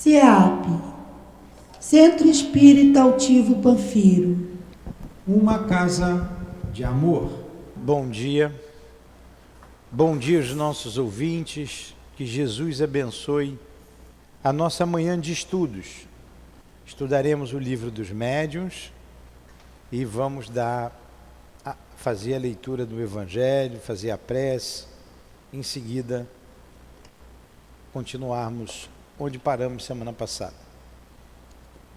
CEAP, Centro Espírita Altivo Panfiro. Uma casa de amor. Bom dia aos nossos ouvintes, que Jesus abençoe a nossa manhã de estudos. Estudaremos o livro dos médiuns e vamos fazer a leitura do Evangelho, fazer a prece, em seguida continuarmos onde paramos semana passada.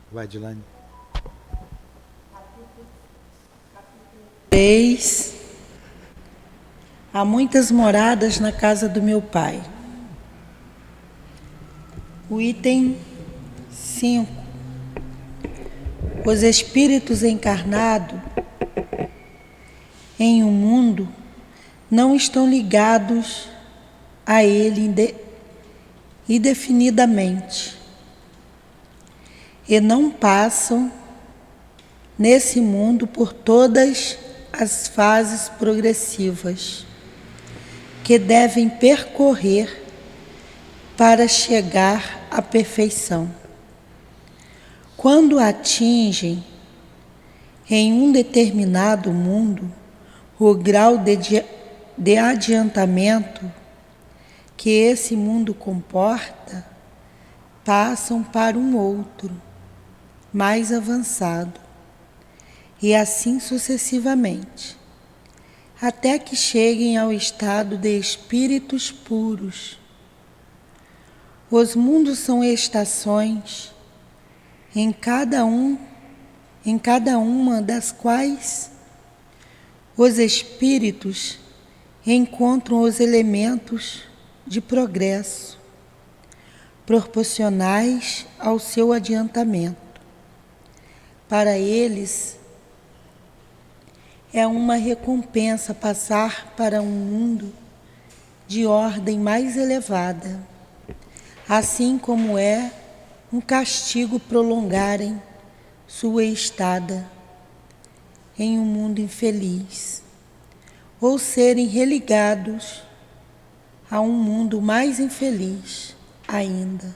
Vai, Dilane. 3. Há muitas moradas na casa do meu pai. O item 5. Os espíritos encarnados em um mundo não estão ligados a ele indefinidamente e não passam nesse mundo por todas as fases progressivas que devem percorrer para chegar à perfeição. Quando atingem em um determinado mundo o grau de adiantamento que esse mundo comporta, passam para um outro, mais avançado, e assim sucessivamente, até que cheguem ao estado de espíritos puros. Os mundos são estações, em cada uma das quais os espíritos encontram os elementos de progresso proporcionais ao seu adiantamento. Para eles, é uma recompensa passar para um mundo de ordem mais elevada, assim como é um castigo prolongarem sua estada em um mundo infeliz, ou serem religados a um mundo mais infeliz ainda,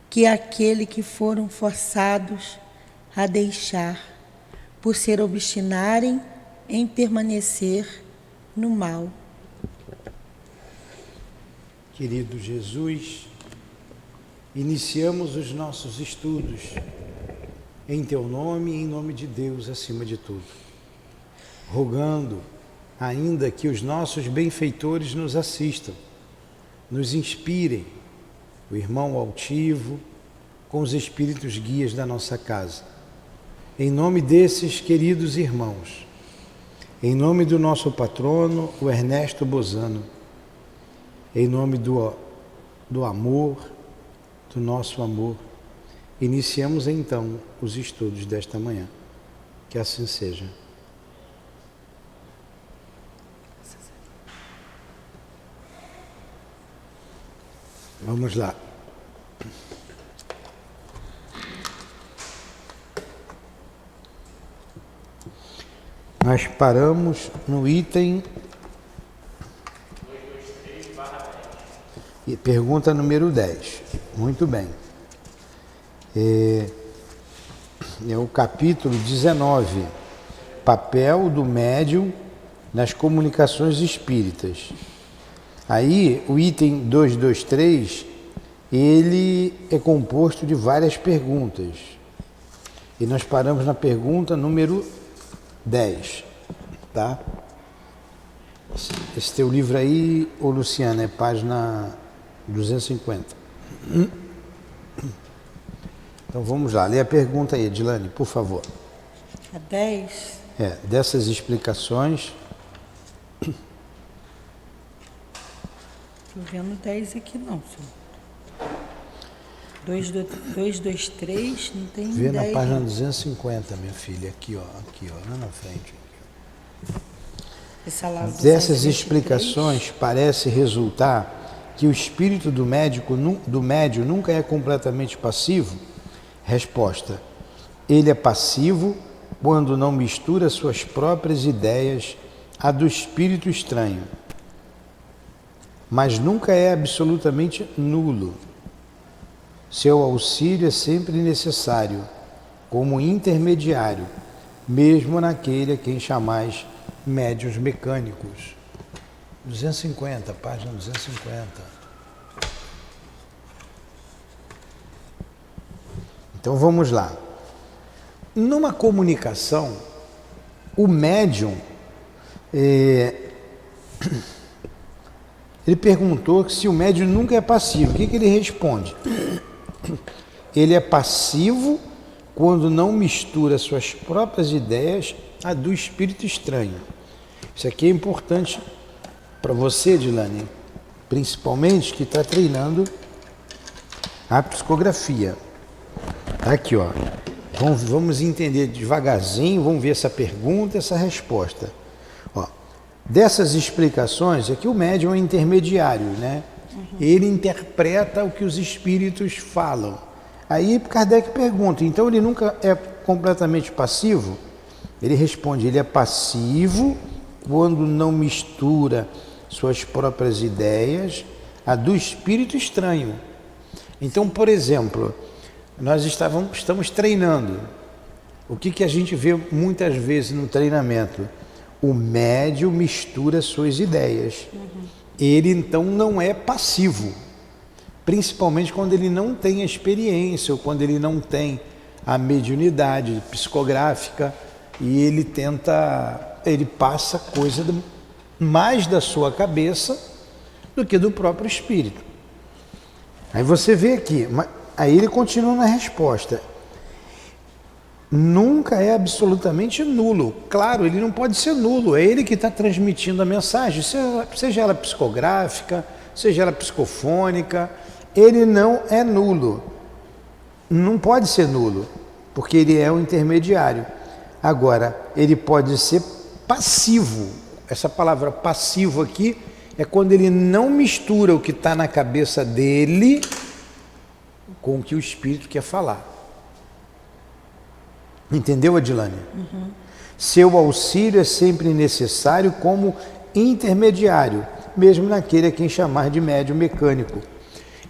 que aquele que foram forçados a deixar, por se obstinarem em permanecer no mal. Querido Jesus, iniciamos os nossos estudos em Teu nome e em nome de Deus acima de tudo, rogando ainda que os nossos benfeitores nos assistam, nos inspirem, o irmão altivo, com os espíritos guias da nossa casa. Em nome desses queridos irmãos, em nome do nosso patrono, o Ernesto Bozano, em nome do amor, do nosso amor, iniciamos então os estudos desta manhã. Que assim seja. Vamos lá. Nós paramos no item... E pergunta número 10. Muito bem. É o capítulo 19. Papel do médium nas comunicações espíritas. Aí, o item 223, ele é composto de várias perguntas. E nós paramos na pergunta número 10, tá? Esse teu livro aí, ô Luciana, é página 250. Então vamos lá, lê a pergunta aí, Edilane, por favor. A 10? Dessas explicações... Estou vendo 10 aqui não, senhor. 223, não tem 10. Vê na página 250, minha filha, aqui ó, lá na frente. Dessas explicações parece resultar que o espírito do médium nunca é completamente passivo? Resposta: ele é passivo quando não mistura suas próprias ideias à do espírito estranho, mas nunca é absolutamente nulo. Seu auxílio é sempre necessário, como intermediário, mesmo naquele a quem chamais médiuns mecânicos. 250, página 250. Então vamos lá. Numa comunicação, o médium, ele perguntou se o médium nunca é passivo. O que ele responde? Ele é passivo quando não mistura suas próprias ideias à do espírito estranho. Isso aqui é importante para você, Dilane, principalmente que está treinando a psicografia. Tá aqui, ó. Vamos entender devagarzinho, vamos ver essa pergunta, essa resposta. Ó, dessas explicações, aqui o médium é intermediário, né? Ele interpreta o que os espíritos falam. Aí Kardec pergunta, então ele nunca é completamente passivo? Ele responde, ele é passivo quando não mistura suas próprias ideias à do espírito estranho. Então, por exemplo, nós estamos treinando. O que a gente vê muitas vezes no treinamento? O médium mistura suas ideias. Ele, então, não é passivo. Principalmente quando ele não tem a experiência ou quando ele não tem a mediunidade psicográfica e ele passa coisa mais da sua cabeça do que do próprio espírito. Aí você vê aqui, aí ele continua na resposta. Nunca é absolutamente nulo. Claro, ele não pode ser nulo, é ele que está transmitindo a mensagem, seja ela psicográfica, seja ela psicofônica, ele não é nulo. Não pode ser nulo, porque ele é um intermediário. Agora, ele pode ser passivo. Essa palavra passivo aqui é quando ele não mistura o que está na cabeça dele com o que o espírito quer falar. Entendeu, Adilane? Seu auxílio é sempre necessário como intermediário, mesmo naquele a quem chamar de médium mecânico.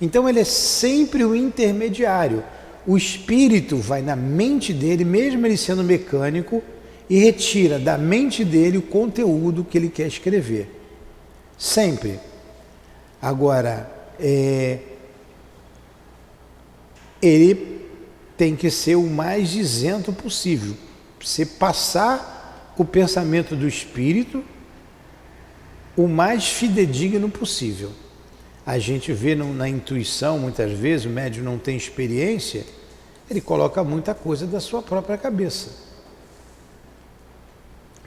Então ele é sempre o intermediário. O espírito vai na mente dele, mesmo ele sendo mecânico, e retira da mente dele o conteúdo que ele quer escrever. Sempre. Agora, ele tem que ser o mais isento possível. Você passar o pensamento do espírito o mais fidedigno possível. A gente vê na intuição, muitas vezes, o médium não tem experiência, ele coloca muita coisa da sua própria cabeça.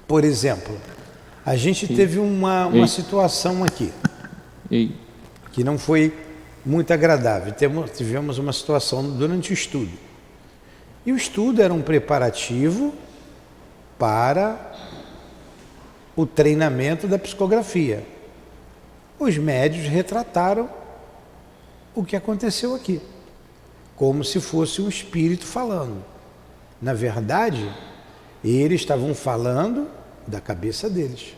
Por exemplo, a gente teve uma situação aqui que não foi muito agradável. Tivemos uma situação durante o estudo. E o estudo era um preparativo para o treinamento da psicografia. Os médiuns retrataram o que aconteceu aqui, como se fosse um espírito falando. Na verdade, eles estavam falando da cabeça deles.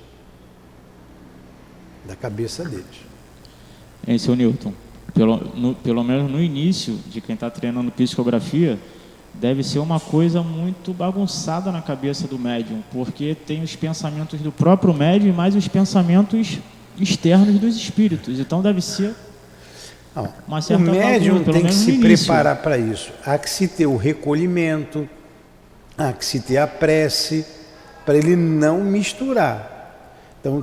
Da cabeça deles. Seu Newton, pelo menos no início de quem está treinando psicografia, deve ser uma coisa muito bagunçada na cabeça do médium, porque tem os pensamentos do próprio médium e mais os pensamentos externos dos espíritos. Então deve ser uma certa o médium bagunça, tem que se preparar para isso. Há que se ter o recolhimento, há que se ter a prece, para ele não misturar. Então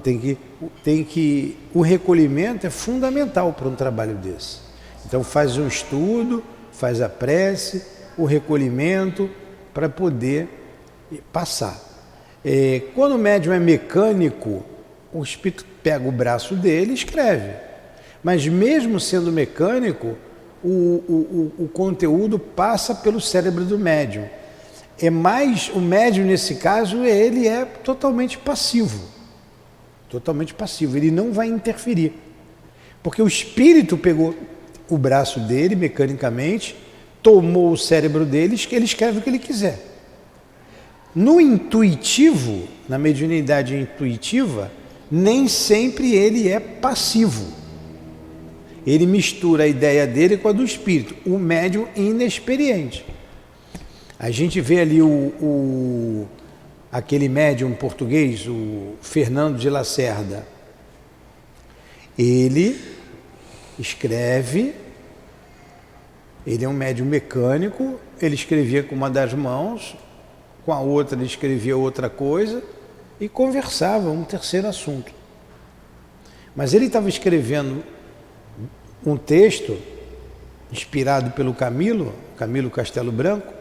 o recolhimento é fundamental para um trabalho desse. Então faz um estudo, faz a prece, o recolhimento para poder passar. Quando o médium é mecânico, o espírito pega o braço dele e escreve. Mas mesmo sendo mecânico, o conteúdo passa pelo cérebro do médium. O médium, nesse caso, ele é totalmente passivo. Totalmente passivo, ele não vai interferir. Porque o espírito pegou o braço dele mecanicamente, tomou o cérebro dele, ele escreve o que ele quiser. No intuitivo, na mediunidade intuitiva, nem sempre ele é passivo. Ele mistura a ideia dele com a do espírito, o médium inexperiente. A gente vê ali aquele médium português, o Fernando de Lacerda. Ele escreve, ele é um médium mecânico, ele escrevia com uma das mãos, com a outra ele escrevia outra coisa e conversava um terceiro assunto. Mas ele estava escrevendo um texto inspirado pelo Camilo Castelo Branco,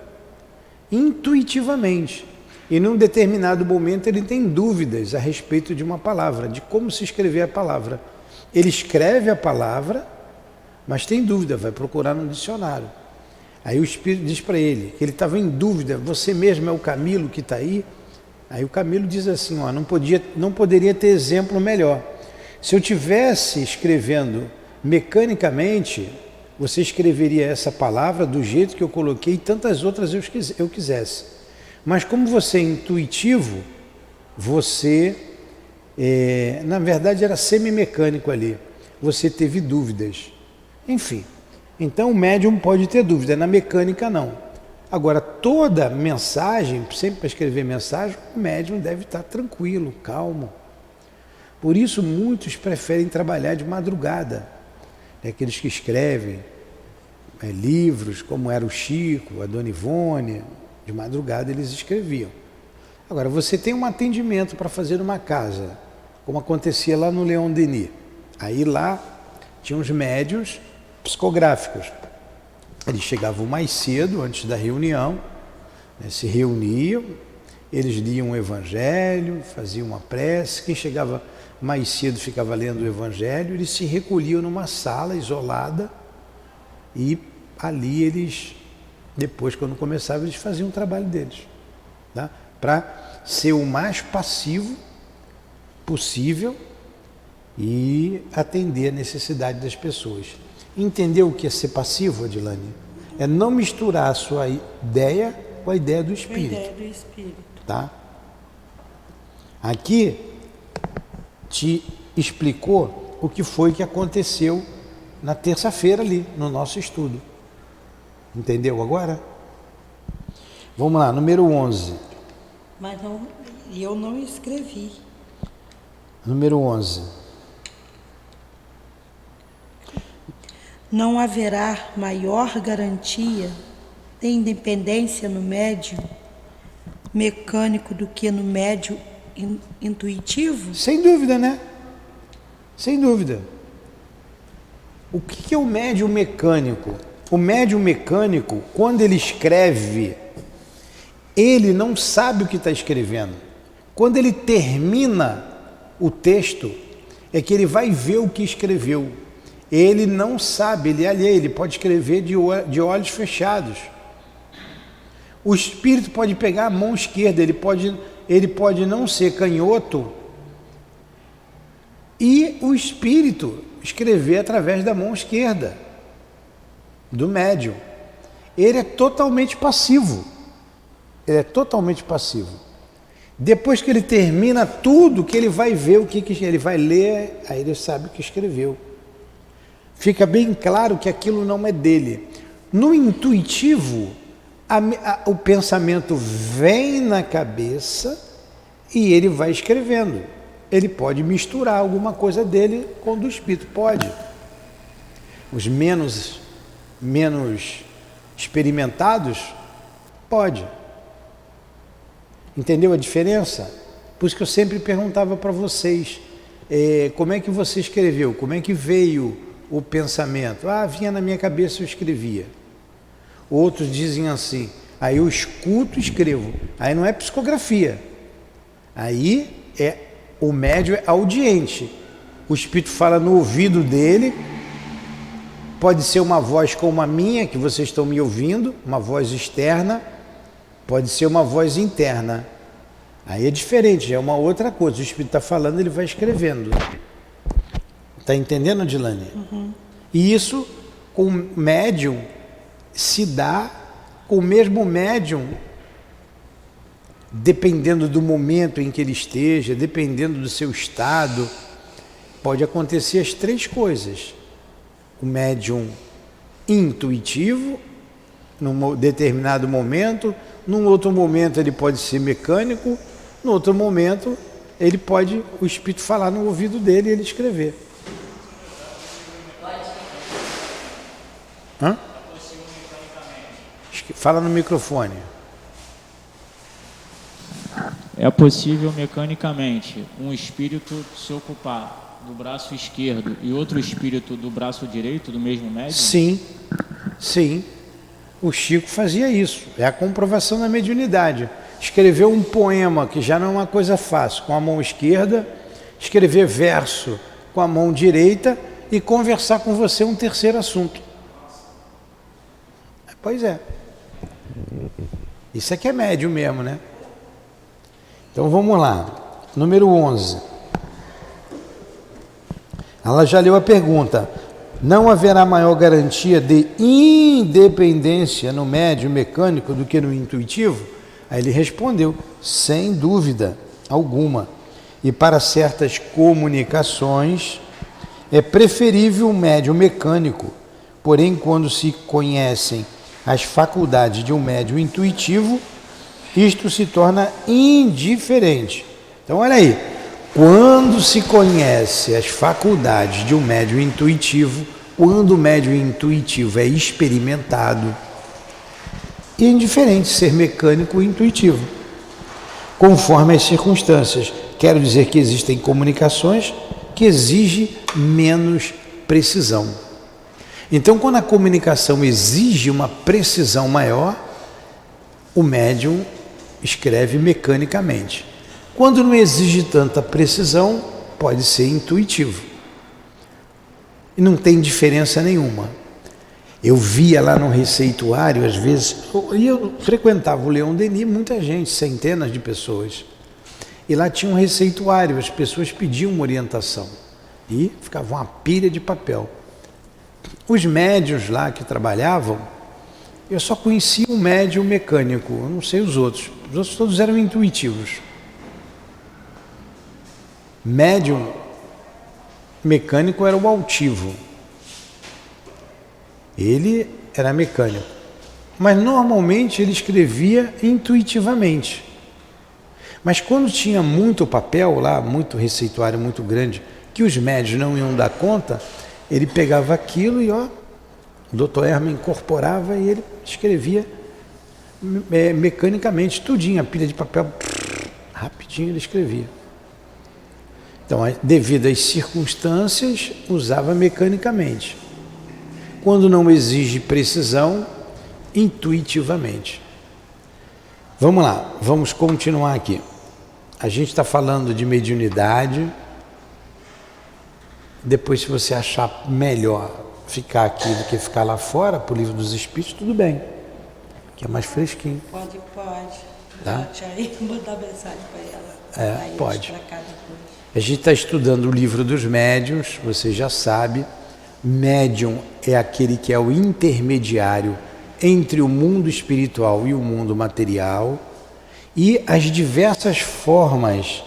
intuitivamente. E num determinado momento ele tem dúvidas a respeito de uma palavra, de como se escrever a palavra. Ele escreve a palavra, mas tem dúvida, vai procurar no dicionário. Aí o Espírito diz para ele que ele estava em dúvida, você mesmo é o Camilo que está aí? Aí o Camilo diz assim, ó, não poderia ter exemplo melhor. Se eu tivesse escrevendo mecanicamente, você escreveria essa palavra do jeito que eu coloquei e tantas outras eu quisesse. Mas como você é intuitivo, você, na verdade era semi-mecânico ali, você teve dúvidas. Enfim, então o médium pode ter dúvida, na mecânica não. Agora, toda mensagem, sempre para escrever mensagem, o médium deve estar tranquilo, calmo. Por isso muitos preferem trabalhar de madrugada. Aqueles que escrevem livros, como era o Chico, a Dona Ivone, de madrugada eles escreviam. Agora, você tem um atendimento para fazer uma casa, como acontecia lá no Leon Denis. Aí lá tinha uns médiuns psicográficos. Eles chegavam mais cedo, antes da reunião, se reuniam, eles liam o Evangelho, faziam uma prece. Quem chegava mais cedo ficava lendo o Evangelho, eles se recolhiam numa sala isolada e ali eles, depois quando começava, eles faziam o trabalho deles, tá? Para ser o mais passivo possível e atender a necessidade das pessoas. Entendeu o que é ser passivo, Adilane? É não misturar a sua ideia com a ideia do Espírito. A ideia do Espírito. Tá? Aqui te explicou o que foi que aconteceu na terça-feira ali, no nosso estudo. Entendeu agora? Vamos lá, número 11. Mas eu não escrevi. Número 11. Não haverá maior garantia de independência no médium mecânico do que no médium intuitivo? Sem dúvida, né? Sem dúvida. O que é o médium mecânico? O médium mecânico, quando ele escreve, ele não sabe o que está escrevendo. Quando ele termina o texto, é que ele vai ver o que escreveu. Ele não sabe, ele é alheio, ele pode escrever de olhos fechados. O espírito pode pegar a mão esquerda, ele pode não ser canhoto e o espírito escrever através da mão esquerda do médium. Ele é totalmente passivo. Ele é totalmente passivo. Depois que ele termina tudo, que ele vai ver o que ele vai ler, aí ele sabe o que escreveu. Fica bem claro que aquilo não é dele. No intuitivo, o pensamento vem na cabeça e ele vai escrevendo. Ele pode misturar alguma coisa dele com o do espírito, pode. Os menos experimentados, pode. Entendeu a diferença? Por isso que eu sempre perguntava para vocês, como é que você escreveu? Como é que veio o pensamento? Vinha na minha cabeça, eu escrevia. Outros dizem assim, aí eu escuto e escrevo. Aí não é psicografia. Aí o médium é audiente. O espírito fala no ouvido dele. Pode ser uma voz como a minha, que vocês estão me ouvindo, uma voz externa. Pode ser uma voz interna. Aí é diferente, já é uma outra coisa. O espírito está falando, ele vai escrevendo. Está entendendo, Adilane? Uhum. E isso, com o médium, se dá com o mesmo médium, dependendo do momento em que ele esteja, dependendo do seu estado, pode acontecer as três coisas. o médium intuitivo, num determinado momento, num outro momento ele pode ser mecânico, no outro momento ele pode, o espírito falar no ouvido dele e ele escrever. Hã? Fala no microfone. É possível mecanicamente um espírito se ocupar do braço esquerdo e outro espírito do braço direito do mesmo médium? Sim, sim. O Chico fazia isso. É a comprovação da mediunidade. Escrever um poema, que já não é uma coisa fácil, com a mão esquerda, escrever verso com a mão direita e conversar com você um terceiro assunto. Pois é. Isso aqui é médium mesmo, né? Então vamos lá. Número 11. Ela já leu a pergunta. Não haverá maior garantia de independência no médium mecânico do que no intuitivo? Aí ele respondeu, sem dúvida alguma. E para certas comunicações é preferível o médium mecânico. Porém, quando se conhecem as faculdades de um médium intuitivo, isto se torna indiferente. Então, olha aí, quando se conhece as faculdades de um médium intuitivo, quando o médium intuitivo é experimentado, é indiferente ser mecânico ou intuitivo, conforme as circunstâncias. Quero dizer que existem comunicações que exigem menos precisão. Então, quando a comunicação exige uma precisão maior, o médium escreve mecanicamente. Quando não exige tanta precisão, pode ser intuitivo. E não tem diferença nenhuma. Eu via lá no receituário, às vezes, eu frequentava o Leon Denis, muita gente, centenas de pessoas. E lá tinha um receituário, as pessoas pediam uma orientação. E ficava uma pilha de papel. Os médiuns lá que trabalhavam, eu só conhecia um médium mecânico, eu não sei os outros todos eram intuitivos. Médium mecânico era o altivo, ele era mecânico, mas normalmente ele escrevia intuitivamente. Mas quando tinha muito papel lá, muito receituário muito grande, que os médiuns não iam dar conta, ele pegava aquilo e o Dr. Herman incorporava e ele escrevia mecanicamente, tudinho, a pilha de papel, rapidinho ele escrevia. Então, devido às circunstâncias, usava mecanicamente. Quando não exige precisão, intuitivamente. Vamos lá, vamos continuar aqui. A gente está falando de mediunidade. Depois, se você achar melhor ficar aqui do que ficar lá fora, para o Livro dos Espíritos, tudo bem, que é mais fresquinho. Pode. Tá? Já ia mandar mensagem para ela. É, pode. A gente está estudando o Livro dos Médiuns, você já sabe. Médium é aquele que é o intermediário entre o mundo espiritual e o mundo material e as diversas formas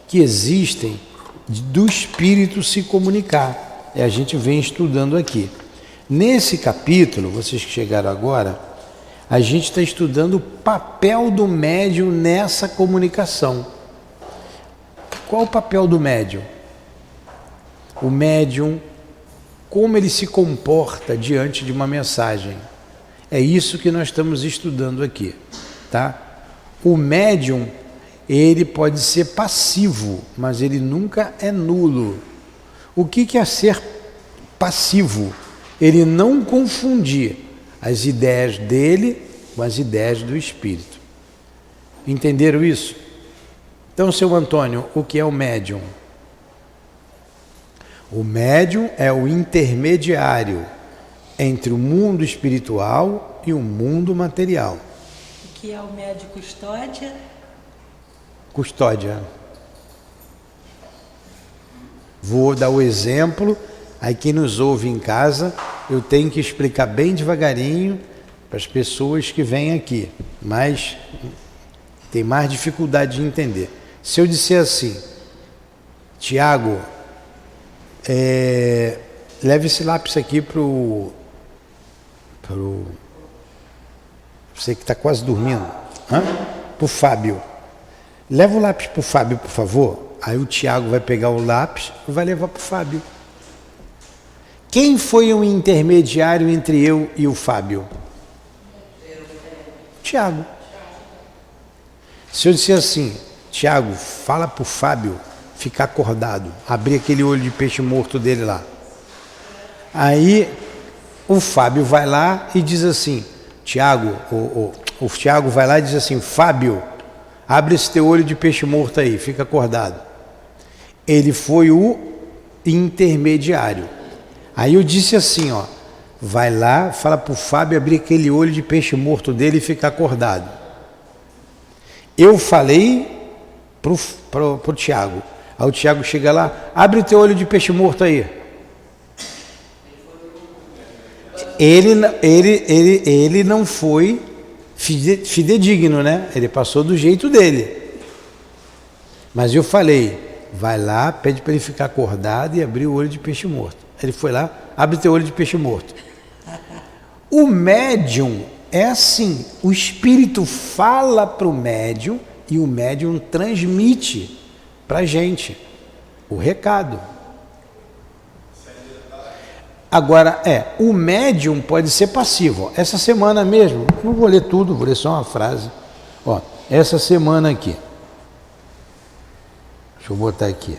que existem do espírito se comunicar. A gente vem estudando aqui. Nesse capítulo, vocês que chegaram agora, a gente está estudando o papel do médium nessa comunicação. Qual o papel do médium? O médium, como ele se comporta diante de uma mensagem. É isso que nós estamos estudando aqui, tá? O médium, ele pode ser passivo, mas ele nunca é nulo. O que é ser passivo? Ele não confundir as ideias dele com as ideias do espírito. Entenderam isso? Então, seu Antônio, o que é o médium? O médium é o intermediário entre o mundo espiritual e o mundo material. O que é o médium custódia? Custódia. Vou dar o exemplo, aí quem nos ouve em casa, eu tenho que explicar bem devagarinho para as pessoas que vêm aqui, mas tem mais dificuldade de entender. Se eu disser assim, Tiago, leve esse lápis aqui pro você que está quase dormindo, pro Fábio. Leva o lápis pro Fábio, por favor. Aí o Tiago vai pegar o lápis e vai levar pro Fábio. Quem foi o intermediário entre eu e o Fábio? Tiago. Se eu disser assim, Tiago, fala pro Fábio ficar acordado, abrir aquele olho de peixe morto dele lá. Aí o Fábio vai lá e diz assim, Tiago, o Tiago vai lá e diz assim, Fábio, abre esse teu olho de peixe morto aí, fica acordado. Ele foi o intermediário. Aí eu disse assim, ó, vai lá, fala pro Fábio abrir aquele olho de peixe morto dele e ficar acordado. Eu falei pro Tiago. Aí o Tiago chega lá, abre o teu olho de peixe morto aí. Ele não foi fidedigno, né? Ele passou do jeito dele. Mas eu falei, vai lá, pede para ele ficar acordado e abrir o olho de peixe morto. Ele foi lá, abre teu olho de peixe morto. O médium é assim, o espírito fala para o médium e o médium transmite para a gente o recado. Agora, o médium pode ser passivo. Ó. Essa semana mesmo, não vou ler tudo, vou ler só uma frase. Ó, essa semana aqui, deixa eu botar aqui.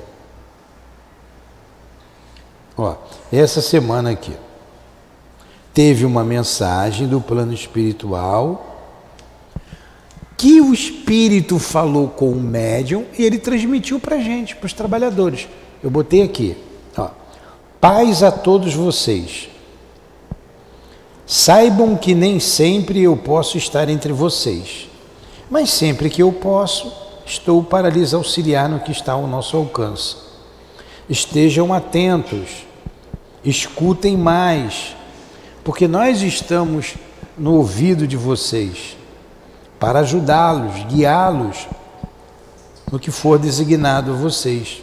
Ó, essa semana aqui, teve uma mensagem do plano espiritual que o espírito falou com o médium e ele transmitiu para a gente, para os trabalhadores. Eu botei aqui, ó, paz a todos vocês. Saibam que nem sempre eu posso estar entre vocês, mas sempre que eu posso, estou para lhes auxiliar no que está ao nosso alcance. Estejam atentos, escutem mais, porque nós estamos no ouvido de vocês para ajudá-los, guiá-los no que for designado a vocês.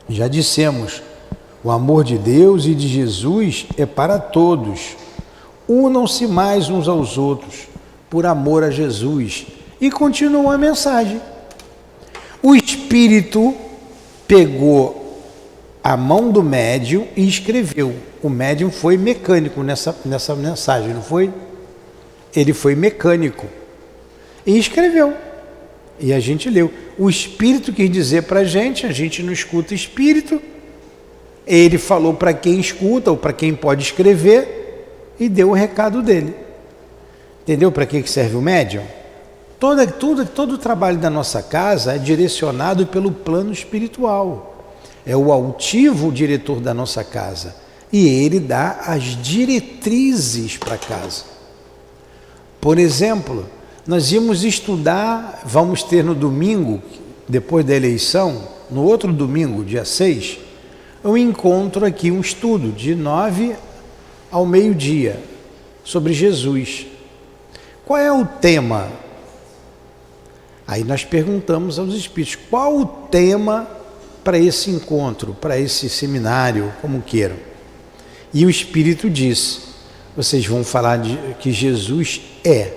Já dissemos, o amor de Deus e de Jesus é para todos. Unam-se mais uns aos outros por amor a Jesus. E continua a mensagem. O Espírito pegou a mão do médium e escreveu. O médium foi mecânico nessa mensagem, não foi? Ele foi mecânico e escreveu. E a gente leu. O Espírito quis dizer para a gente não escuta Espírito. Ele falou para quem escuta ou para quem pode escrever e deu o recado dele. Entendeu para que serve o médium? Todo o trabalho da nossa casa é direcionado pelo plano espiritual. É o altivo o diretor da nossa casa. E ele dá as diretrizes para a casa. Por exemplo, nós íamos estudar, vamos ter no domingo, depois da eleição, no outro domingo, dia 6, eu encontro aqui um estudo de 9 ao meio-dia sobre Jesus. Qual é o tema? Aí nós perguntamos aos espíritos, qual o tema para esse encontro, para esse seminário, como queiram. E o espírito disse, vocês vão falar de que Jesus é.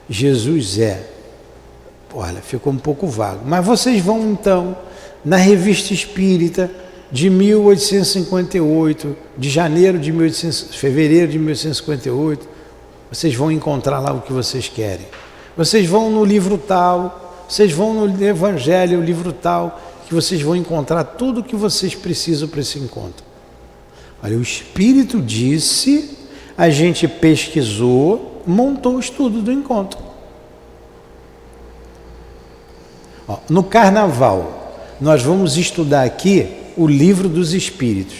Jesus é. Olha, ficou um pouco vago. Mas vocês vão então, na Revista Espírita, de 1858, de fevereiro de 1858, vocês vão encontrar lá o que vocês querem. Vocês vão no livro tal, vocês vão no Evangelho, o livro tal, que vocês vão encontrar tudo o que vocês precisam para esse encontro. Olha, o Espírito disse, a gente pesquisou, montou o estudo do encontro. Ó, no Carnaval, nós vamos estudar aqui o Livro dos Espíritos.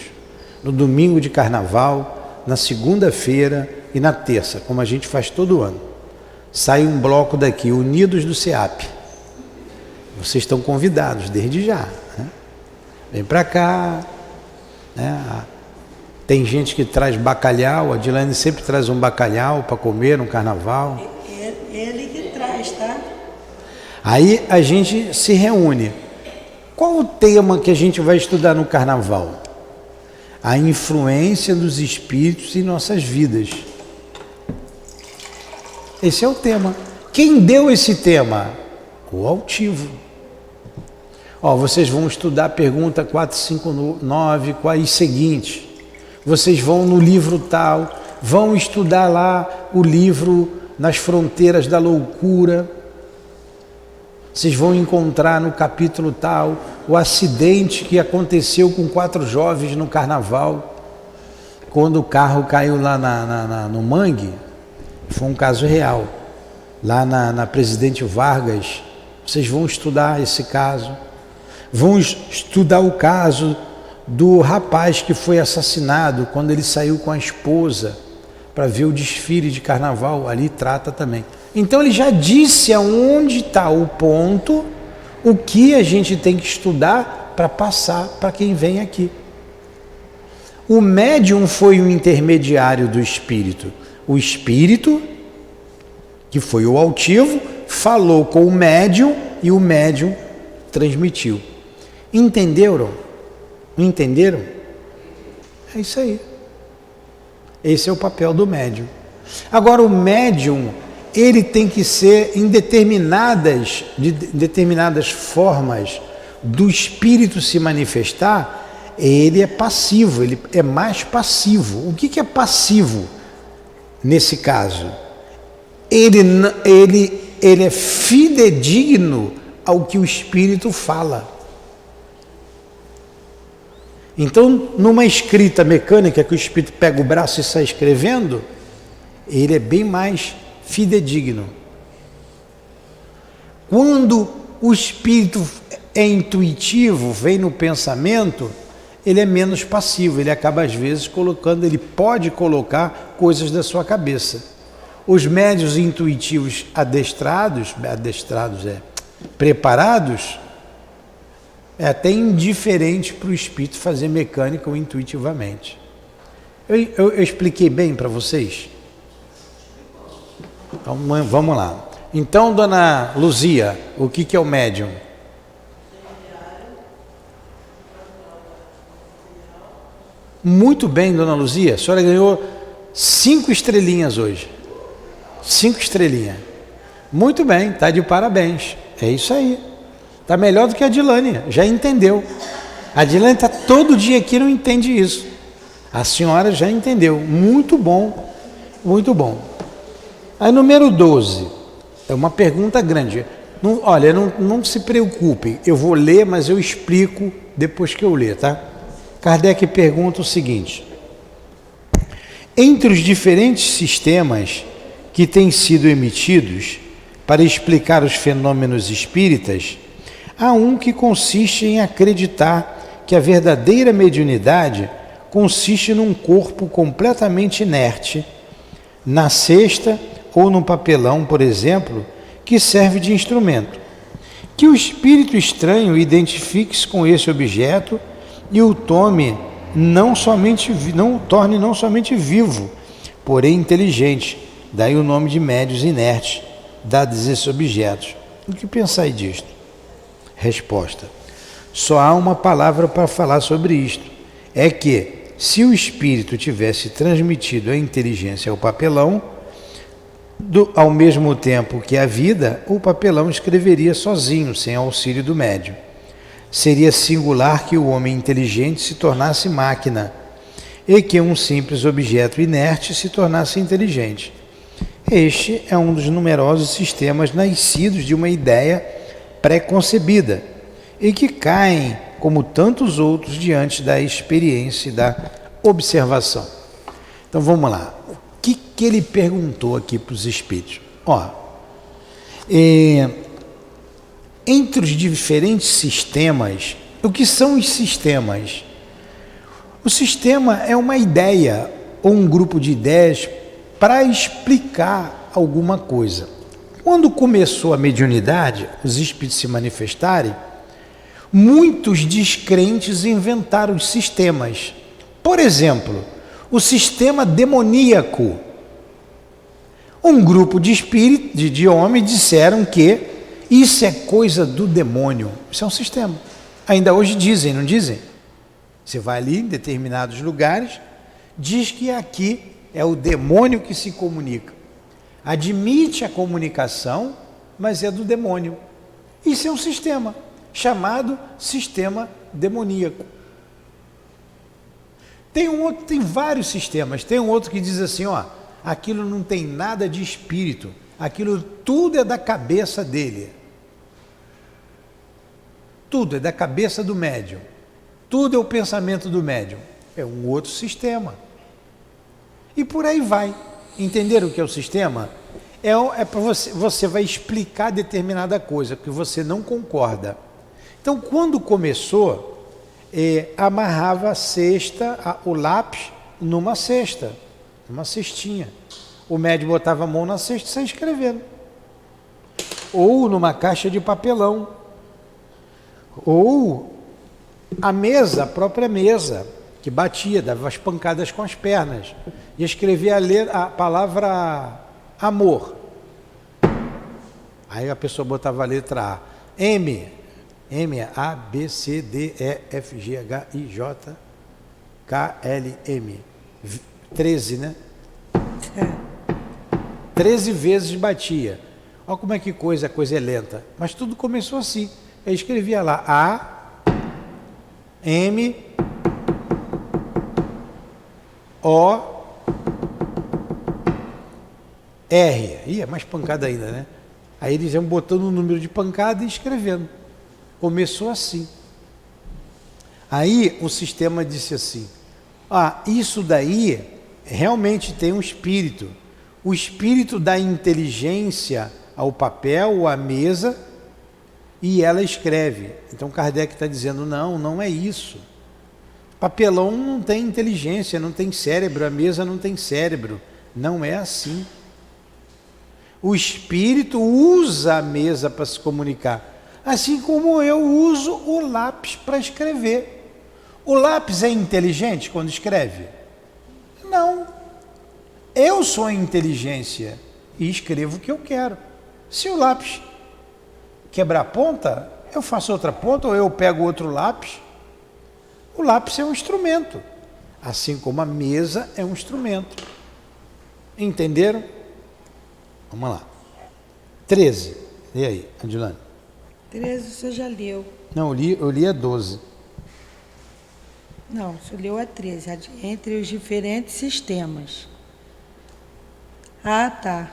No domingo de Carnaval, na segunda-feira e na terça, como a gente faz todo ano. Sai um bloco daqui, Unidos do SEAP. Vocês estão convidados desde já. Né? Vem para cá. Né? Tem gente que traz bacalhau, a Dilane sempre traz um bacalhau para comer no Carnaval. Ele que traz, tá? Aí a gente se reúne. Qual o tema que a gente vai estudar no Carnaval? a influência dos espíritos em nossas vidas. Esse é o tema. Quem deu esse tema? O altivo. Vocês vão estudar a pergunta 459 com as seguintes. Vocês vão no livro tal, vão estudar lá o livro Nas Fronteiras da Loucura. Vocês vão encontrar no capítulo tal o acidente que aconteceu com 4 jovens no carnaval, quando o carro caiu lá no mangue. Foi um caso real, lá na Presidente Vargas. Vocês vão estudar esse caso. Vão estudar o caso do rapaz que foi assassinado quando ele saiu com a esposa para ver o desfile de carnaval. Ali trata também. Então ele já disse aonde está o ponto, o que a gente tem que estudar para passar para quem vem aqui. O médium foi o intermediário do espírito. O espírito, que foi o altivo, falou com o médium e o médium transmitiu. Entenderam? Entenderam? É isso aí. Esse é o papel do médium. Agora, o médium, ele tem que ser em determinadas formas do espírito se manifestar, ele é passivo, ele é mais passivo. O que é passivo nesse caso? Ele é fidedigno ao que o espírito fala. Então, numa escrita mecânica, que o espírito pega o braço e sai escrevendo, ele é bem mais fidedigno. Quando o espírito é intuitivo, vem no pensamento, ele é menos passivo, ele acaba às vezes ele pode colocar coisas da sua cabeça. Os médiuns intuitivos preparados, é até indiferente para o espírito fazer mecânica ou intuitivamente. Eu expliquei bem para vocês? Então, vamos lá. Então, dona Luzia, o que é o médium? Muito bem, dona Luzia, a senhora ganhou 5 estrelinhas hoje. 5 estrelinhas. Muito bem, está de parabéns. É isso aí. Está melhor do que a Dilane, já entendeu. A Dilane está todo dia aqui e não entende isso. A senhora já entendeu. Muito bom, muito bom. Aí, número 12. É uma pergunta grande. Não se preocupe, eu vou ler, mas eu explico depois que eu ler, tá? Kardec pergunta o seguinte: entre os diferentes sistemas que têm sido emitidos para explicar os fenômenos espíritas, há um que consiste em acreditar que a verdadeira mediunidade consiste num corpo completamente inerte, na cesta ou no papelão, por exemplo, que serve de instrumento. Que o espírito estranho identifique-se com esse objeto e o torne não somente vivo, porém inteligente. Daí o nome de médiuns inertes, dados esses objetos. O que pensai disto? Resposta: só há uma palavra para falar sobre isto. É que, se o espírito tivesse transmitido a inteligência ao papelão, ao mesmo tempo que a vida, o papelão escreveria sozinho, sem auxílio do médium. Seria singular que o homem inteligente se tornasse máquina e que um simples objeto inerte se tornasse inteligente. Este é um dos numerosos sistemas nascidos de uma ideia pré-concebida e que caem, como tantos outros, diante da experiência e da observação. Então vamos lá. O que ele perguntou aqui para os espíritos? Entre os diferentes sistemas, o que são os sistemas? O sistema é uma ideia ou um grupo de ideias para explicar alguma coisa. Quando começou a mediunidade, os espíritos se manifestarem, muitos descrentes inventaram os sistemas. Por exemplo, o sistema demoníaco. Um grupo de espíritos, de homens, disseram que isso é coisa do demônio. Isso é um sistema. Ainda hoje dizem, não dizem? Você vai ali em determinados lugares, diz que aqui é o demônio que se comunica. Admite a comunicação, mas é do demônio. Isso é um sistema chamado sistema demoníaco. Tem vários sistemas. Tem um outro que diz assim, ó, aquilo não tem nada de espírito, aquilo tudo é da cabeça dele. Tudo é da cabeça do médium. Tudo é o pensamento do médium. É um outro sistema. E por aí vai. Entenderam o que é o sistema? É para você vai explicar determinada coisa que você não concorda. Então, quando começou, amarrava a cesta, o lápis numa cesta, numa cestinha. O médium botava a mão na cesta e saia escrevendo. Ou numa caixa de papelão. Ou a mesa, a própria mesa, que batia, dava as pancadas com as pernas. E escrevia a palavra amor. Aí a pessoa botava a letra A. M, A, B, C, D, E, F, G, H, I, J, K, L, M. 13, né? 13 vezes batia. Olha como é que a coisa é lenta. Mas tudo começou assim. Eu escrevia lá A, M, O, R. Ih, é mais pancada ainda, né? Aí eles iam botando o número de pancada e escrevendo. Começou assim. Aí o sistema disse assim, isso daí realmente tem um espírito. O espírito dá inteligência ao papel ou à mesa e ela escreve. Então Kardec está dizendo, não é isso. Papelão não tem inteligência, não tem cérebro, a mesa não tem cérebro. Não é assim. O espírito usa a mesa para se comunicar, assim como eu uso o lápis para escrever. O lápis é inteligente quando escreve? Não. Eu sou a inteligência e escrevo o que eu quero. Se o lápis quebrar a ponta, eu faço outra ponta ou eu pego outro lápis. O lápis é um instrumento, assim como a mesa é um instrumento. Entenderam? Vamos lá. 13. E aí, Adilane? 13 você já leu. Não, eu li a 12. Não, você leu a 13. Entre os diferentes sistemas. Ah, tá.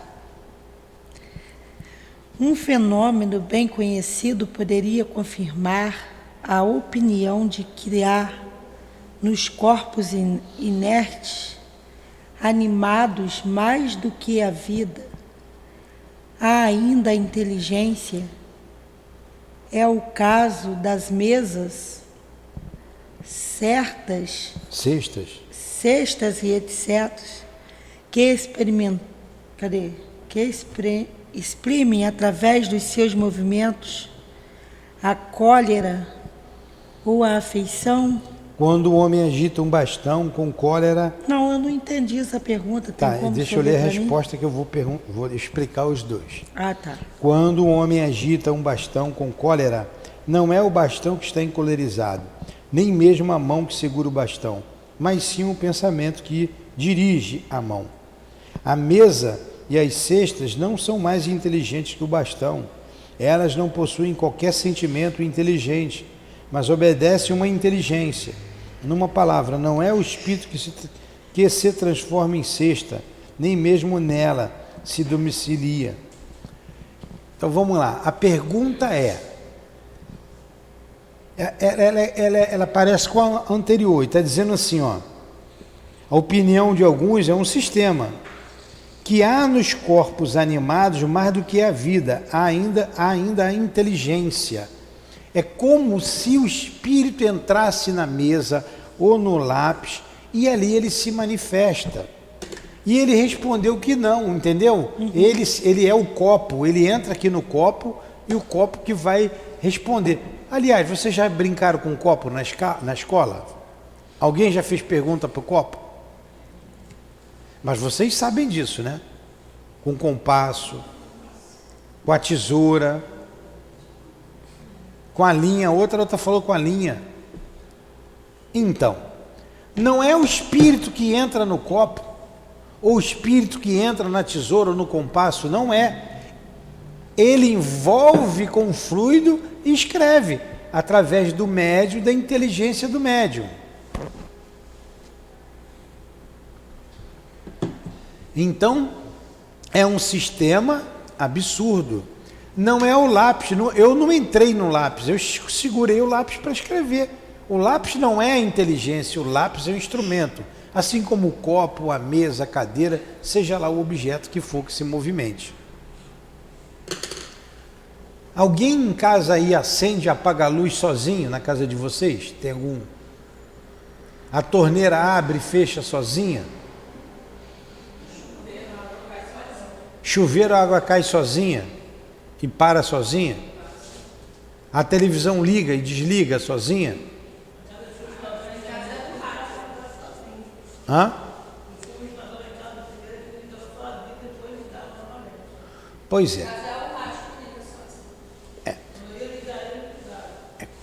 Um fenômeno bem conhecido poderia confirmar a opinião de que há nos corpos inertes, animados mais do que a vida, há ainda a inteligência. É o caso das mesas, cestas e etc., que exprimem através dos seus movimentos a cólera ou a afeição. Quando o homem agita um bastão com cólera... Não, eu não entendi essa pergunta. Tá, deixa eu ler a resposta que eu vou explicar os dois. Ah, tá. Quando o homem agita um bastão com cólera, não é o bastão que está encolerizado, nem mesmo a mão que segura o bastão, mas sim o pensamento que dirige a mão. A mesa e as cestas não são mais inteligentes que o bastão. Elas não possuem qualquer sentimento inteligente, mas obedecem uma inteligência. Numa palavra, não é o espírito que se transforma em cesta, nem mesmo nela se domicilia. Então vamos lá, a pergunta ela parece com a anterior, e está dizendo assim, a opinião de alguns é um sistema, que há nos corpos animados mais do que a vida, há ainda a inteligência. É como se o espírito entrasse na mesa ou no lápis e ali ele se manifesta. E ele respondeu que não, entendeu? Uhum. Ele é o copo, ele entra aqui no copo e o copo que vai responder. Aliás, vocês já brincaram com copo na escola? Alguém já fez pergunta para o copo? Mas vocês sabem disso, né? Com compasso, com a tesoura, com a linha, outra falou com a linha. Então, não é o espírito que entra no copo, ou o espírito que entra na tesoura ou no compasso, não é. Ele envolve com o fluido e escreve, através do médium, da inteligência do médium. Então, é um sistema absurdo. Não é o lápis, eu não entrei no lápis, eu segurei o lápis para escrever. O lápis não é a inteligência, o lápis é o instrumento. Assim como o copo, a mesa, a cadeira, seja lá o objeto que for que se movimente. Alguém em casa aí acende e apaga a luz sozinho na casa de vocês? Tem algum? A torneira abre e fecha sozinha? Chuveiro, a água cai sozinha e para sozinha? A televisão liga e desliga sozinha? Hã? Pois é.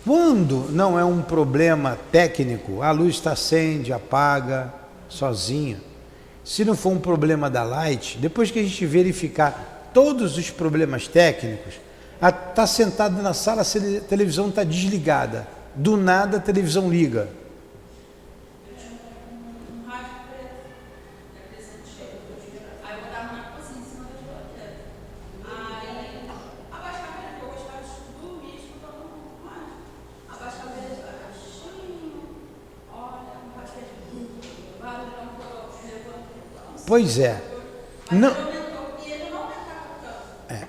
Quando não é um problema técnico, a luz acende, apaga sozinha. Se não for um problema da Light, depois que a gente verificar todos os problemas técnicos, está sentado na sala, a televisão está desligada. Do nada a televisão liga. Pois é.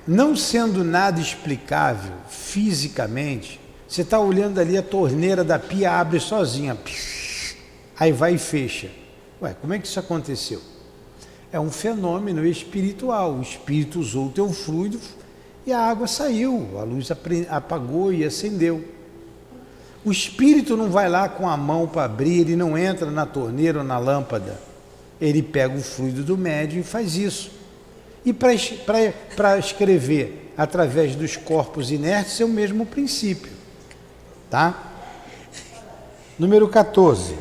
Não sendo nada explicável fisicamente, você está olhando ali, a torneira da pia abre sozinha, aí vai e fecha. Ué, como é que isso aconteceu? É um fenômeno espiritual. O espírito usou o teu fluido e a água saiu, a luz apagou e acendeu. O espírito não vai lá com a mão para abrir, ele não entra na torneira ou na lâmpada. Ele pega o fluido do médium e faz isso. E para escrever através dos corpos inertes é o mesmo princípio. Tá? Número 14.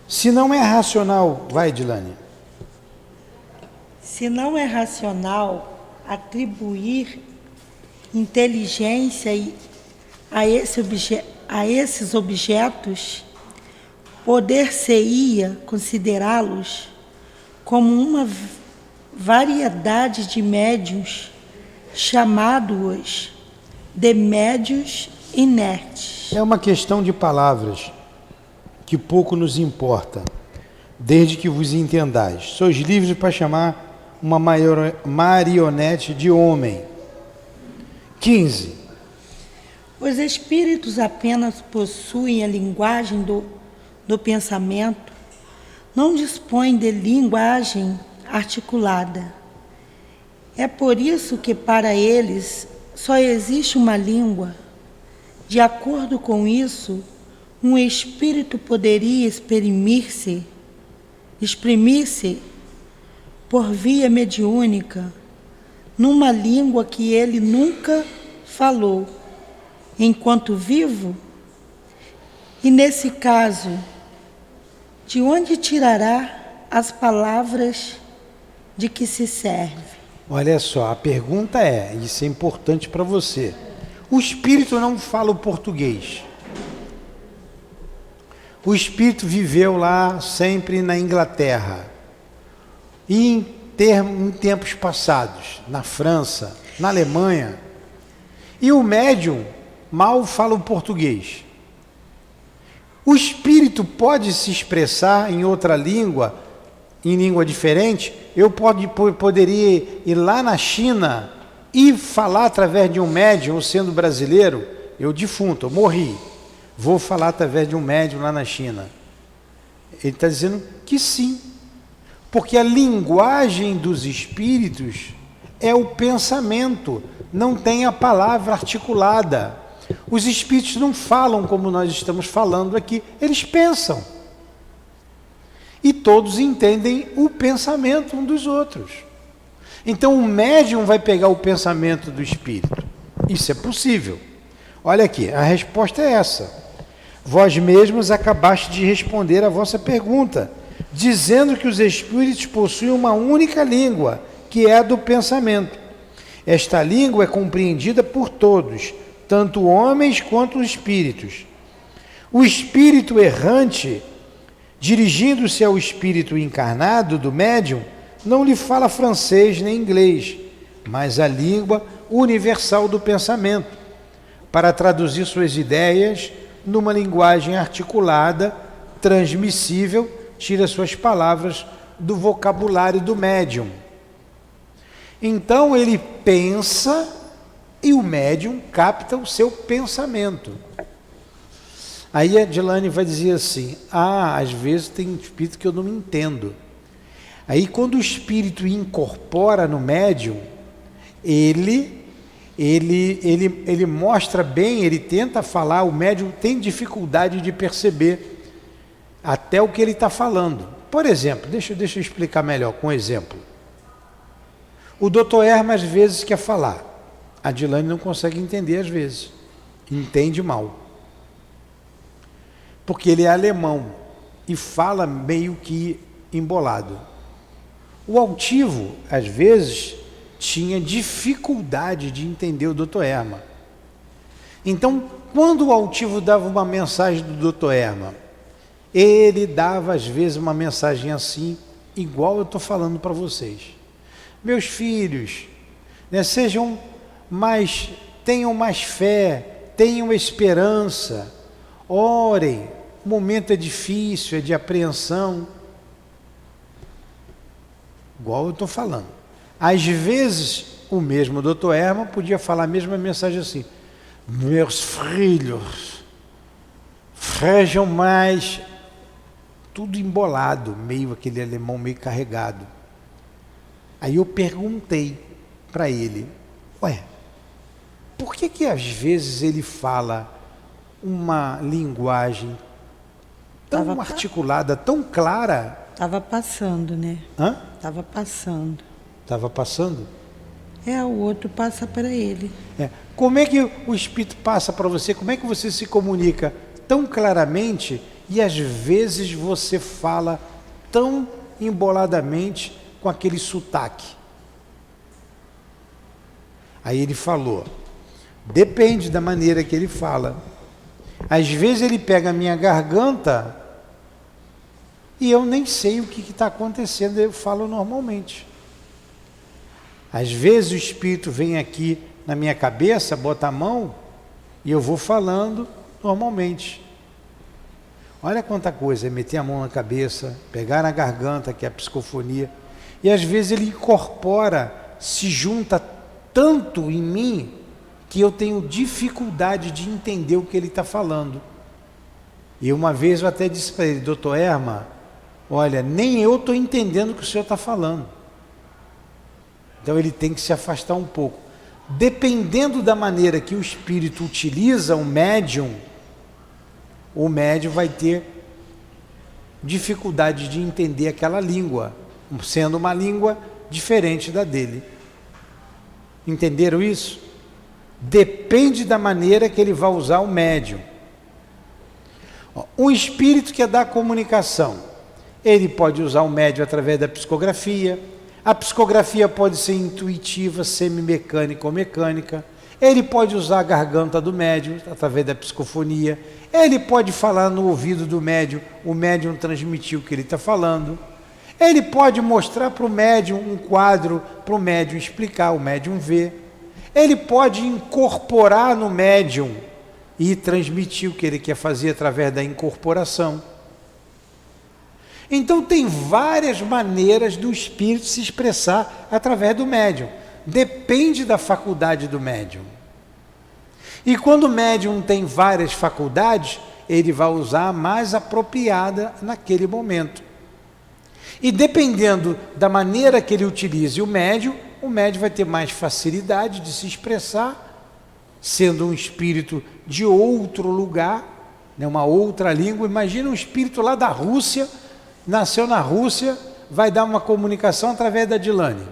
Se não é racional, vai, Dilane. Se não é racional atribuir inteligência a esses objetos, poder-se-ia considerá-los como uma variedade de médiuns, chamado-os de médiuns inertes. É uma questão de palavras, que pouco nos importa, desde que vos entendais. Sois livres para chamar uma marionete de homem. 15. Os espíritos apenas possuem a linguagem do pensamento, não dispõem de linguagem articulada. É por isso que para eles só existe uma língua. De acordo com isso, um espírito poderia exprimir-se por via mediúnica numa língua que ele nunca falou enquanto vivo. E nesse caso, de onde tirará as palavras de que se serve? Olha só, a pergunta é, isso é importante para você. O espírito não fala o português. O espírito viveu lá sempre na Inglaterra. E em tempos passados, na França, na Alemanha. E o médium mal fala o português. O espírito pode se expressar em outra língua, em língua diferente. Eu poderia ir lá na China e falar através de um médium, sendo brasileiro, eu defunto, eu morri. Vou falar através de um médium lá na China. Ele está dizendo que sim, porque a linguagem dos espíritos é o pensamento, não tem a palavra articulada. Os espíritos não falam como nós estamos falando aqui, eles pensam. E todos entendem o pensamento um dos outros. Então o médium vai pegar o pensamento do espírito. Isso é possível. Olha aqui, a resposta é essa. Vós mesmos acabaste de responder à vossa pergunta, dizendo que os espíritos possuem uma única língua, que é a do pensamento. Esta língua é compreendida por todos, tanto homens quanto espíritos. O espírito errante, dirigindo-se ao espírito encarnado do médium, não lhe fala francês nem inglês, mas a língua universal do pensamento, para traduzir suas ideias numa linguagem articulada, transmissível, tira suas palavras do vocabulário do médium. Então ele pensa e o médium capta o seu pensamento. Aí a Dilane vai dizer assim, às vezes tem espírito que eu não entendo. Aí quando o espírito incorpora no médium, ele mostra bem, ele tenta falar, o médium tem dificuldade de perceber até o que ele está falando. Por exemplo, deixa eu explicar melhor com um exemplo. O doutor Hermes às vezes quer falar, a Dilane não consegue entender às vezes, entende mal. Porque ele é alemão e fala meio que embolado. O altivo, às vezes, tinha dificuldade de entender o Dr. Herman. Então, quando o altivo dava uma mensagem do Dr. Herman, ele dava às vezes uma mensagem assim, igual eu estou falando para vocês. Meus filhos, né, tenham mais fé, tenham esperança, orem, o momento é difícil, é de apreensão. Igual eu estou falando. Às vezes, o mesmo Dr. Herman podia falar a mesma mensagem assim, meus filhos, sejam mais, tudo embolado, meio aquele alemão meio carregado. Aí eu perguntei para ele, por que às vezes ele fala uma linguagem tão articulada, tão clara? Estava passando, né? Hã? Estava passando. Estava passando? O outro passa para ele. Como é que o Espírito passa para você? Como é que você se comunica tão claramente e às vezes você fala tão emboladamente com aquele sotaque? Aí ele falou, depende da maneira que ele fala. Às vezes ele pega a minha garganta e eu nem sei o que está acontecendo, eu falo normalmente. Às vezes o Espírito vem aqui na minha cabeça, bota a mão e eu vou falando normalmente. Olha quanta coisa, é meter a mão na cabeça, pegar na garganta, que é a psicofonia, e às vezes ele incorpora, se junta tanto em mim, que eu tenho dificuldade de entender o que ele está falando. E uma vez eu até disse para ele, doutor Herman, olha, nem eu estou entendendo o que o senhor está falando. Então ele tem que se afastar um pouco. Dependendo da maneira que o espírito utiliza o médium vai ter dificuldade de entender aquela língua, sendo uma língua diferente da dele. Entenderam isso? Depende da maneira que ele vai usar o médium. Um espírito que é da comunicação, ele pode usar o médium através da psicografia. A psicografia pode ser intuitiva, semimecânica ou mecânica. Ele pode usar a garganta do médium através da psicofonia. Ele pode falar no ouvido do médium, o médium transmitir o que ele está falando. Ele pode mostrar para o médium um quadro, para o médium explicar, o médium ver. Ele pode incorporar no médium e transmitir o que ele quer fazer através da incorporação. Então tem várias maneiras do espírito se expressar através do médium. Depende da faculdade do médium. E quando o médium tem várias faculdades, ele vai usar a mais apropriada naquele momento. E dependendo da maneira que ele utilize o médium vai ter mais facilidade de se expressar, sendo um espírito de outro lugar, né, uma outra língua. Imagina um espírito lá da Rússia, nasceu na Rússia, vai dar uma comunicação através da Dilane.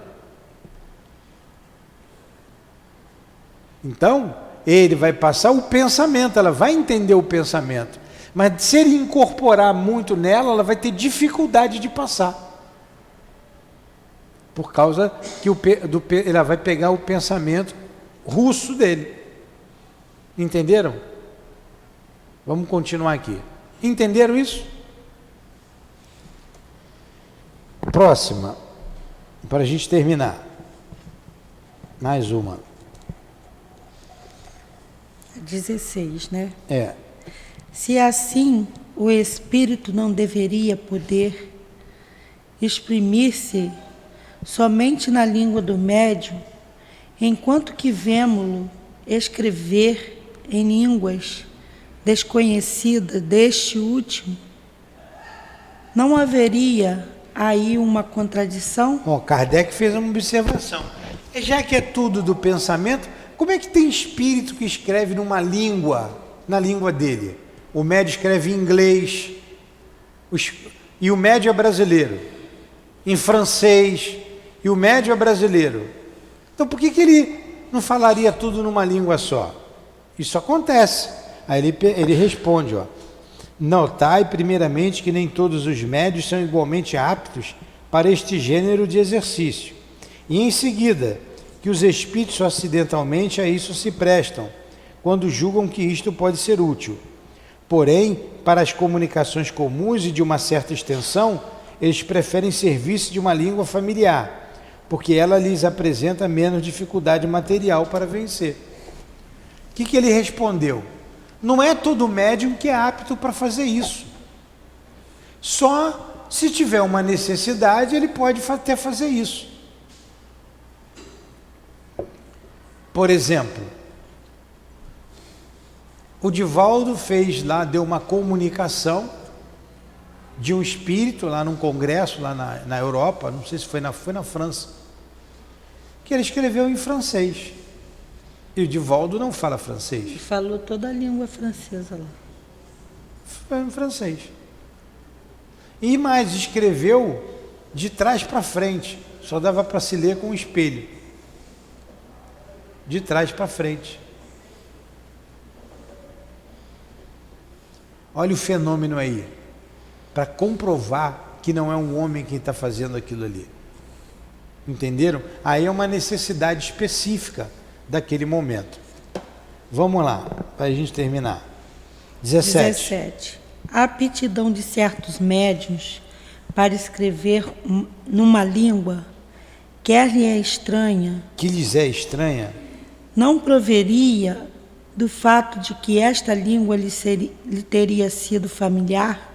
Então, ele vai passar o pensamento, ela vai entender o pensamento, Mas se ele incorporar muito nela, ela vai ter dificuldade de passar. Por causa que ela vai pegar o pensamento russo dele. Entenderam? Vamos continuar aqui. Entenderam isso? Próxima, para a gente terminar. Mais uma. 16, né? É. Se assim, o espírito não deveria poder exprimir-se somente na língua do médium, enquanto que vemo-lo escrever em línguas desconhecidas deste último, não haveria aí uma contradição? Bom, Kardec fez uma observação. Já que é tudo do pensamento, como é que tem espírito que escreve numa língua, na língua dele? O médium escreve em inglês, e o médium é brasileiro, em francês, e o médium é brasileiro. Então por que ele não falaria tudo numa língua só? Isso acontece. Aí ele responde, ó: notai primeiramente que nem todos os médiuns são igualmente aptos para este gênero de exercício. E em seguida, que os espíritos acidentalmente a isso se prestam, quando julgam que isto pode ser útil. Porém, para as comunicações comuns e de uma certa extensão, eles preferem servir-se de uma língua familiar, porque ela lhes apresenta menos dificuldade material para vencer. O que ele respondeu? Não é todo médium que é apto para fazer isso. Só se tiver uma necessidade, ele pode até fazer isso. Por exemplo, o Divaldo deu uma comunicação de um espírito lá num congresso, lá na Europa, não sei se foi na França, que ele escreveu em francês. E o Divaldo não fala francês. Ele falou toda a língua francesa lá. Foi em francês. E mais, escreveu de trás para frente. Só dava para se ler com um espelho. De trás para frente. Olha o fenômeno aí. Para comprovar que não é um homem quem está fazendo aquilo ali. Entenderam? Aí é uma necessidade específica daquele momento. Vamos lá, para a gente terminar. 17. A aptidão de certos médiuns para escrever numa língua, quer lhe é estranha, que lhes é estranha, não proveria do fato de que esta língua lhe teria sido familiar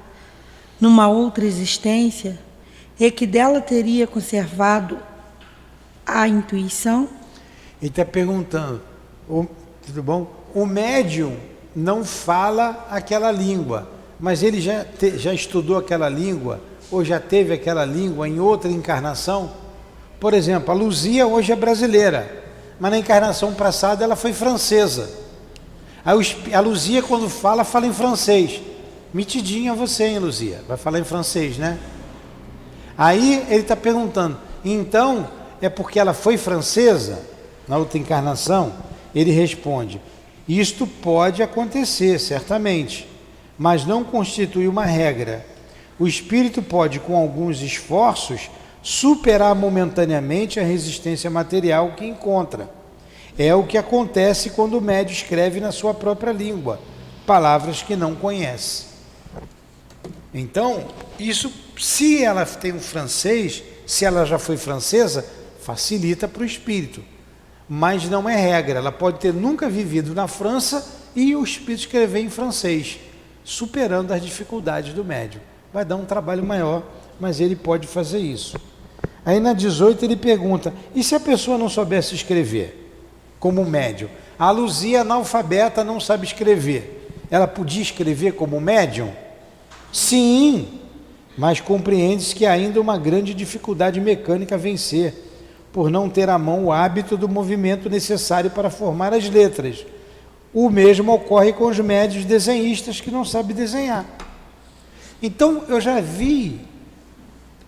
numa outra existência e que dela teria conservado a intuição? Ele está perguntando, tudo bom? O médium não fala aquela língua, mas ele já estudou aquela língua, ou já teve aquela língua em outra encarnação? Por exemplo, a Luzia hoje é brasileira, mas na encarnação passada ela foi francesa. Aí a Luzia, quando fala em francês. Mitidinha você, hein, Luzia? Vai falar em francês, né? Aí ele está perguntando, então é porque ela foi francesa na outra encarnação? Ele responde: isto pode acontecer, certamente, mas não constitui uma regra. O espírito pode, com alguns esforços, superar momentaneamente a resistência material que encontra. É o que acontece quando o médium escreve na sua própria língua palavras que não conhece. Então, isso, se ela tem um francês, se ela já foi francesa, facilita para o espírito. Mas não é regra, ela pode ter nunca vivido na França e o espírito escrever em francês, superando as dificuldades do médium. Vai dar um trabalho maior, mas ele pode fazer isso. Aí na 18 ele pergunta, e se a pessoa não soubesse escrever, como médium? A Luzia analfabeta não sabe escrever, ela podia escrever como médium? Sim, mas compreende-se que há ainda uma grande dificuldade mecânica a vencer, por não ter à mão o hábito do movimento necessário para formar as letras. O mesmo ocorre com os médios desenhistas que não sabem desenhar. Então, eu já vi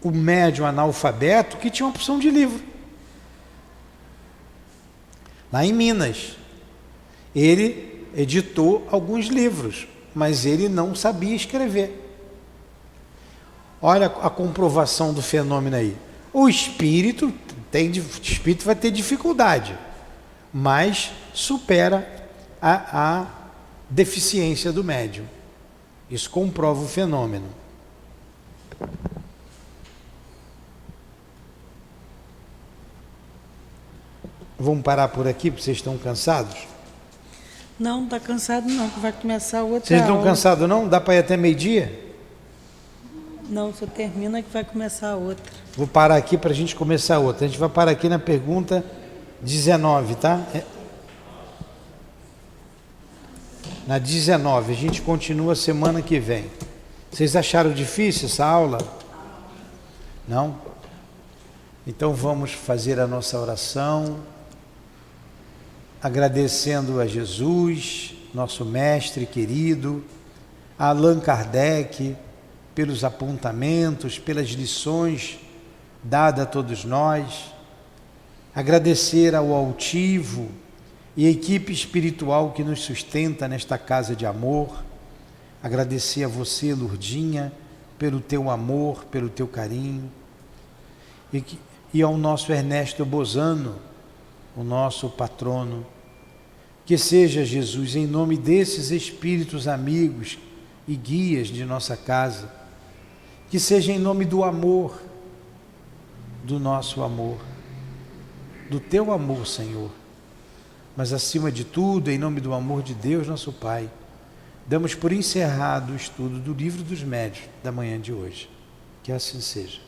o médium analfabeto que tinha uma opção de livro. Lá em Minas, ele editou alguns livros, mas ele não sabia escrever. Olha a comprovação do fenômeno aí. O espírito vai ter dificuldade, mas supera a deficiência do médium. Isso comprova o fenômeno. Vamos parar por aqui, porque vocês estão cansados? Não está cansado não, que vai começar outra Vocês não estão aula. cansados não? Dá para ir até meio-dia? Não, só termina que vai começar outra. Vou parar aqui para a gente começar outra. A gente vai parar aqui na pergunta 19, tá? Na 19, a gente continua semana que vem. Vocês acharam difícil essa aula? Não? Então vamos fazer a nossa oração, agradecendo a Jesus, nosso mestre querido, a Allan Kardec, pelos apontamentos, pelas lições dadas a todos nós, agradecer ao altivo e a equipe espiritual que nos sustenta nesta casa de amor, agradecer a você, Lourdinha, pelo teu amor, pelo teu carinho, e ao nosso Ernesto Bozano, o nosso patrono. Que seja, Jesus, em nome desses espíritos amigos e guias de nossa casa, que seja em nome do amor, do nosso amor, do teu amor, Senhor, mas acima de tudo, em nome do amor de Deus, nosso Pai, damos por encerrado o estudo do Livro dos Médiuns da manhã de hoje. Que assim seja.